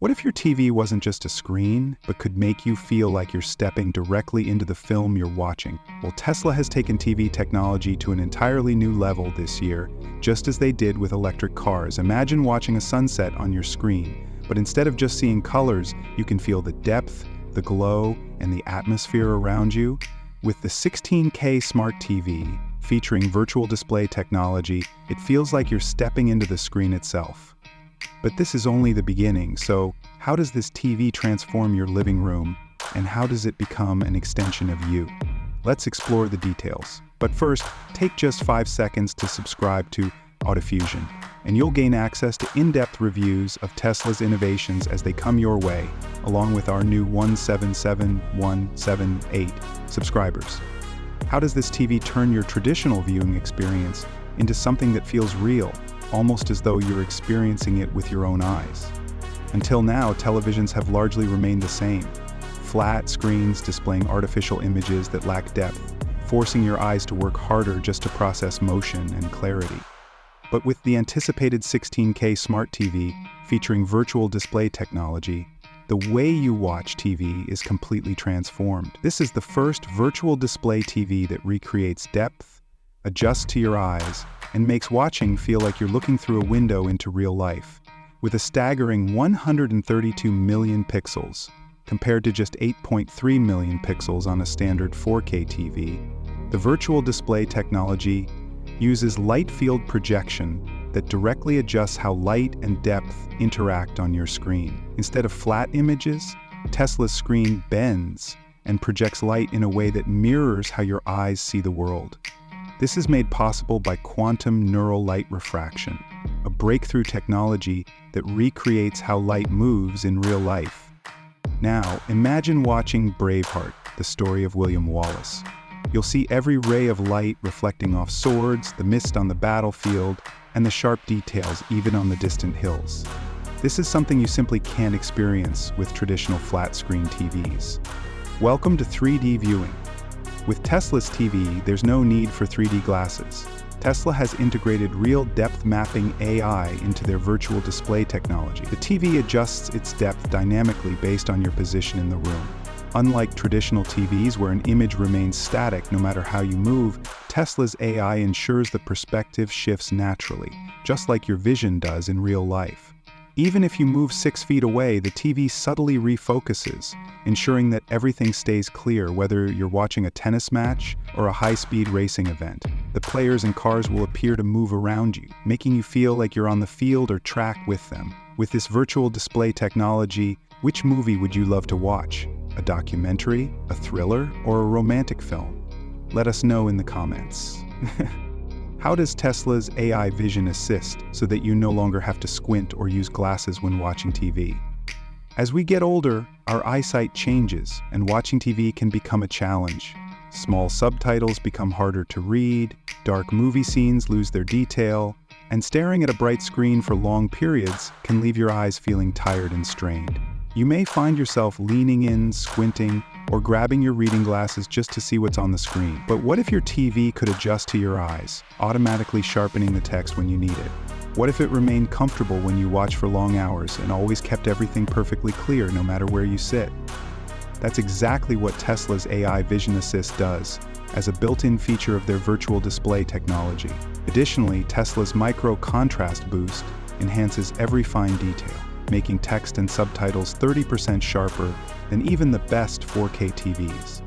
What if your TV wasn't just a screen, but could make you feel like you're stepping directly into the film you're watching? Well, Tesla has taken TV technology to an entirely new level this year, just as they did with electric cars. Imagine watching a sunset on your screen, but instead of just seeing colors, you can feel the depth, the glow, and the atmosphere around you. With the 16K Smart TV, featuring virtual display technology, it feels like you're stepping into the screen itself. But this is only the beginning, so how does this TV transform your living room, and how does it become an extension of you? Let's explore the details. But first, take just 5 seconds to subscribe to Autofusion, and you'll gain access to in-depth reviews of Tesla's innovations as they come your way, along with our new 177,178 subscribers. How does this TV turn your traditional viewing experience into something that feels real, almost as though you're experiencing it with your own eyes? Until now, televisions have largely remained the same. Flat screens displaying artificial images that lack depth, forcing your eyes to work harder just to process motion and clarity. But with the anticipated 16K Smart TV featuring virtual display technology, the way you watch TV is completely transformed. This is the first virtual display TV that recreates depth, adjusts to your eyes, and makes watching feel like you're looking through a window into real life. With a staggering 132 million pixels, compared to just 8.3 million pixels on a standard 4K TV, the virtual display technology uses light field projection that directly adjusts how light and depth interact on your screen. Instead of flat images, Tesla's screen bends and projects light in a way that mirrors how your eyes see the world. This is made possible by quantum neural light refraction, a breakthrough technology that recreates how light moves in real life. Now, imagine watching Braveheart, the story of William Wallace. You'll see every ray of light reflecting off swords, the mist on the battlefield, and the sharp details even on the distant hills. This is something you simply can't experience with traditional flat-screen TVs. Welcome to 3D viewing. With Tesla's TV, there's no need for 3D glasses. Tesla has integrated real depth mapping AI into their virtual display technology. The TV adjusts its depth dynamically based on your position in the room. Unlike traditional TVs where an image remains static no matter how you move, Tesla's AI ensures the perspective shifts naturally, just like your vision does in real life. Even if you move 6 feet away, the TV subtly refocuses, ensuring that everything stays clear, whether you're watching a tennis match or a high-speed racing event. The players and cars will appear to move around you, making you feel like you're on the field or track with them. With this virtual display technology, which movie would you love to watch? A documentary, a thriller, or a romantic film? Let us know in the comments. How does Tesla's AI vision assist so that you no longer have to squint or use glasses when watching TV? As we get older, our eyesight changes, and watching TV can become a challenge. Small subtitles become harder to read, dark movie scenes lose their detail, and staring at a bright screen for long periods can leave your eyes feeling tired and strained. You may find yourself leaning in, squinting, or grabbing your reading glasses just to see what's on the screen. But what if your TV could adjust to your eyes, automatically sharpening the text when you need it? What if it remained comfortable when you watch for long hours and always kept everything perfectly clear no matter where you sit? That's exactly what Tesla's AI Vision Assist does, as a built-in feature of their virtual display technology. Additionally, Tesla's Micro Contrast Boost enhances every fine detail, making text and subtitles 30% sharper than even the best 4K TVs.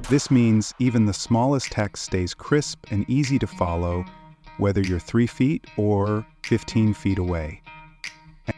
This means even the smallest text stays crisp and easy to follow, whether you're 3 feet or 15 feet away. And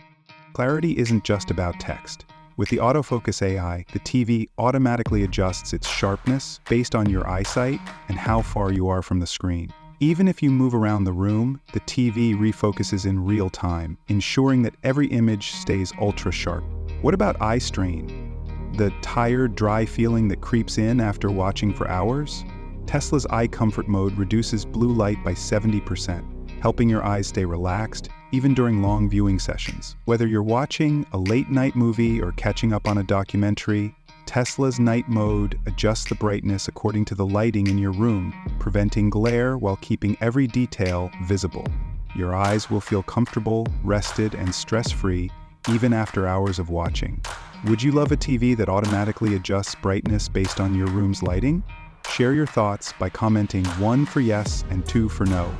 clarity isn't just about text. With the autofocus AI, the TV automatically adjusts its sharpness based on your eyesight and how far you are from the screen. Even if you move around the room, the TV refocuses in real time, ensuring that every image stays ultra sharp. What about eye strain? The tired, dry feeling that creeps in after watching for hours? Tesla's Eye Comfort Mode reduces blue light by 70%, helping your eyes stay relaxed, even during long viewing sessions. Whether you're watching a late-night movie or catching up on a documentary, Tesla's night mode adjusts the brightness according to the lighting in your room, preventing glare while keeping every detail visible. Your eyes will feel comfortable, rested, and stress-free, even after hours of watching. Would you love a TV that automatically adjusts brightness based on your room's lighting? Share your thoughts by commenting 1 for yes and 2 for no.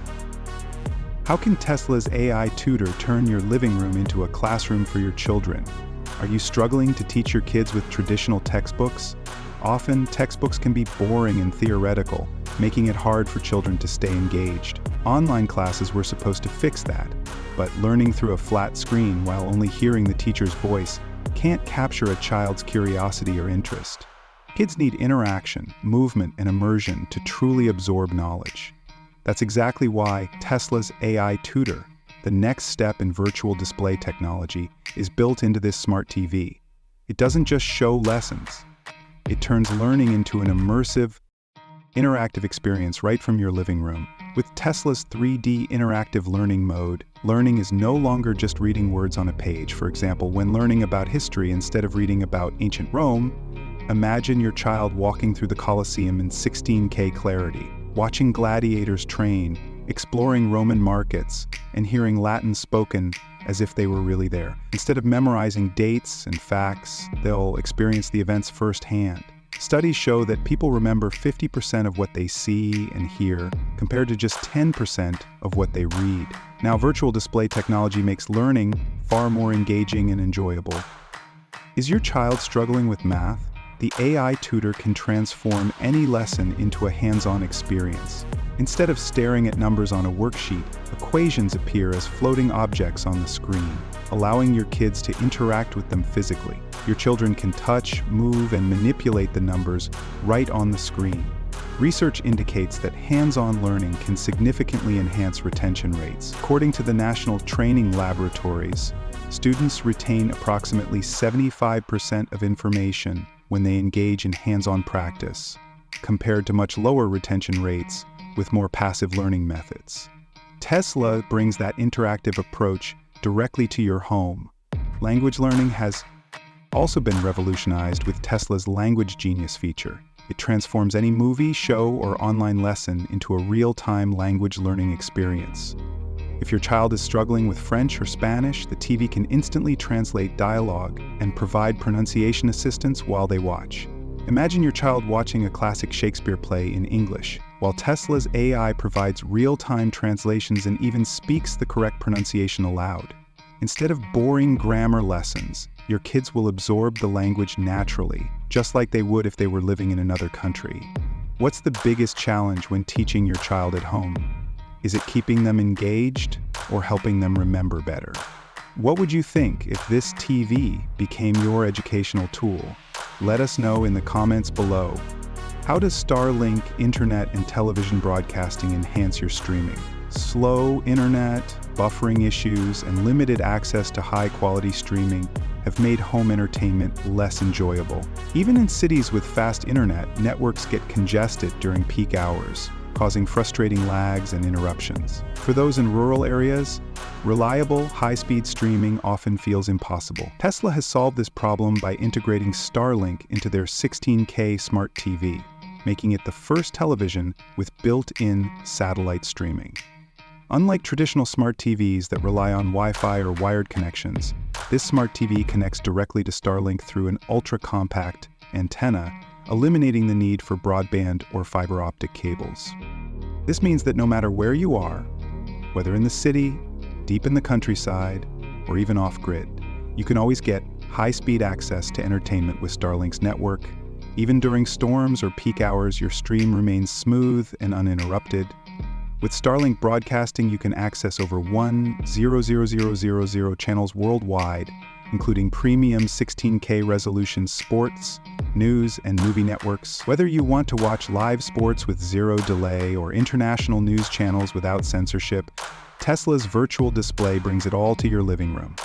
How can Tesla's AI tutor turn your living room into a classroom for your children? Are you struggling to teach your kids with traditional textbooks? Often, textbooks can be boring and theoretical, making it hard for children to stay engaged. Online classes were supposed to fix that, but learning through a flat screen while only hearing the teacher's voice can't capture a child's curiosity or interest. Kids need interaction, movement, and immersion to truly absorb knowledge. That's exactly why Tesla's AI tutor, the next step in virtual display technology, is built into this smart TV. It doesn't just show lessons. It turns learning into an immersive, interactive experience right from your living room. With Tesla's 3D interactive learning mode, learning is no longer just reading words on a page. For example, when learning about history instead of reading about ancient Rome, imagine your child walking through the Colosseum in 16K clarity, watching gladiators train, exploring Roman markets, and hearing Latin spoken as if they were really there. Instead of memorizing dates and facts, they'll experience the events firsthand. Studies show that people remember 50% of what they see and hear, compared to just 10% of what they read. Now, virtual display technology makes learning far more engaging and enjoyable. Is your child struggling with math? The AI tutor can transform any lesson into a hands-on experience. Instead of staring at numbers on a worksheet, equations appear as floating objects on the screen, allowing your kids to interact with them physically. Your children can touch, move, and manipulate the numbers right on the screen. Research indicates that hands-on learning can significantly enhance retention rates. According to the National Training Laboratories, students retain approximately 75% of information when they engage in hands-on practice, compared to much lower retention rates with more passive learning methods. Tesla brings that interactive approach directly to your home. Language learning has also been revolutionized with Tesla's Language Genius feature. It transforms any movie, show, or online lesson into a real-time language learning experience. If your child is struggling with French or Spanish, the TV can instantly translate dialogue and provide pronunciation assistance while they watch. Imagine your child watching a classic Shakespeare play in English, while Tesla's AI provides real-time translations and even speaks the correct pronunciation aloud. Instead of boring grammar lessons, your kids will absorb the language naturally, just like they would if they were living in another country. What's the biggest challenge when teaching your child at home? Is it keeping them engaged or helping them remember better? What would you think if this TV became your educational tool? Let us know in the comments below. How does Starlink internet and television broadcasting enhance your streaming? Slow internet, buffering issues, and limited access to high-quality streaming have made home entertainment less enjoyable. Even in cities with fast internet, networks get congested during peak hours, causing frustrating lags and interruptions. For those in rural areas, reliable, high-speed streaming often feels impossible. Tesla has solved this problem by integrating Starlink into their 16K smart TV, making it the first television with built-in satellite streaming. Unlike traditional smart TVs that rely on Wi-Fi or wired connections, this smart TV connects directly to Starlink through an ultra-compact antenna, eliminating the need for broadband or fiber optic cables. This means that no matter where you are, whether in the city, deep in the countryside, or even off-grid, you can always get high-speed access to entertainment with Starlink's network. Even during storms or peak hours, your stream remains smooth and uninterrupted. With Starlink broadcasting, you can access over 1,000,000 channels worldwide, including premium 16K resolution sports, news, and movie networks. Whether you want to watch live sports with zero delay or international news channels without censorship, Tesla's virtual display brings it all to your living room.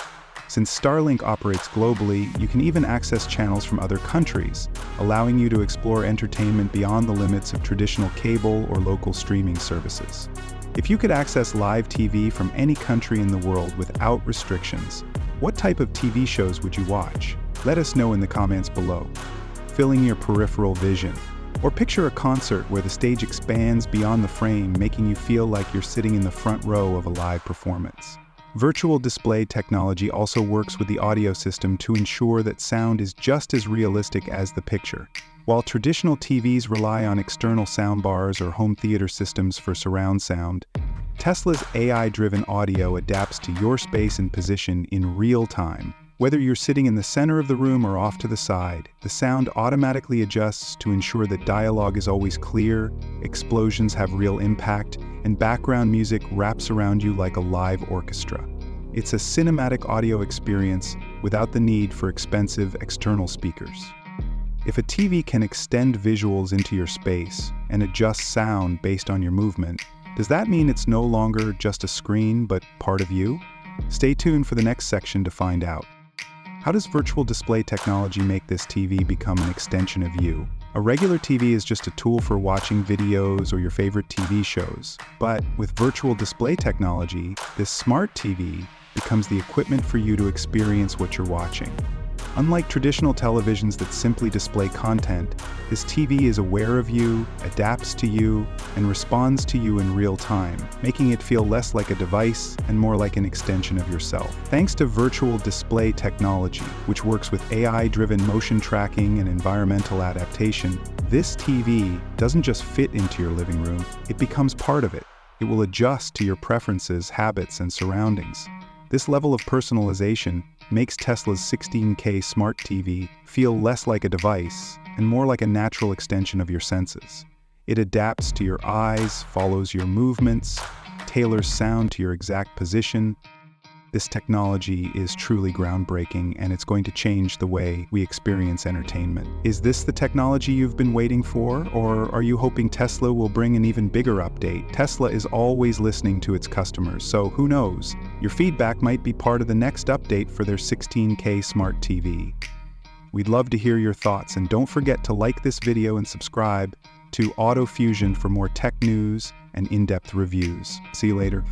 Since Starlink operates globally, you can even access channels from other countries, allowing you to explore entertainment beyond the limits of traditional cable or local streaming services. If you could access live TV from any country in the world without restrictions, what type of TV shows would you watch? Let us know in the comments below. Filling your peripheral vision. Or picture a concert where the stage expands beyond the frame, making you feel like you're sitting in the front row of a live performance. Virtual display technology also works with the audio system to ensure that sound is just as realistic as the picture. While traditional TVs rely on external soundbars or home theater systems for surround sound, Tesla's AI-driven audio adapts to your space and position in real time. Whether you're sitting in the center of the room or off to the side, the sound automatically adjusts to ensure that dialogue is always clear, explosions have real impact, and background music wraps around you like a live orchestra. It's a cinematic audio experience without the need for expensive external speakers. If a TV can extend visuals into your space and adjust sound based on your movement, does that mean it's no longer just a screen but part of you? Stay tuned for the next section to find out. How does virtual display technology make this TV become an extension of you? A regular TV is just a tool for watching videos or your favorite TV shows. But with virtual display technology, this smart TV becomes the equipment for you to experience what you're watching. Unlike traditional televisions that simply display content, this TV is aware of you, adapts to you, and responds to you in real time, making it feel less like a device and more like an extension of yourself. Thanks to virtual display technology, which works with AI-driven motion tracking and environmental adaptation, this TV doesn't just fit into your living room, it becomes part of it. It will adjust to your preferences, habits, and surroundings. This level of personalization makes Tesla's 16K smart TV feel less like a device and more like a natural extension of your senses. It adapts to your eyes, follows your movements, tailors sound to your exact position. This technology is truly groundbreaking, and it's going to change the way we experience entertainment. Is this the technology you've been waiting for, or are you hoping Tesla will bring an even bigger update? Tesla is always listening to its customers, so who knows? Your feedback might be part of the next update for their 16K smart TV. We'd love to hear your thoughts, and don't forget to like this video and subscribe to AutoFusion for more tech news and in-depth reviews. See you later.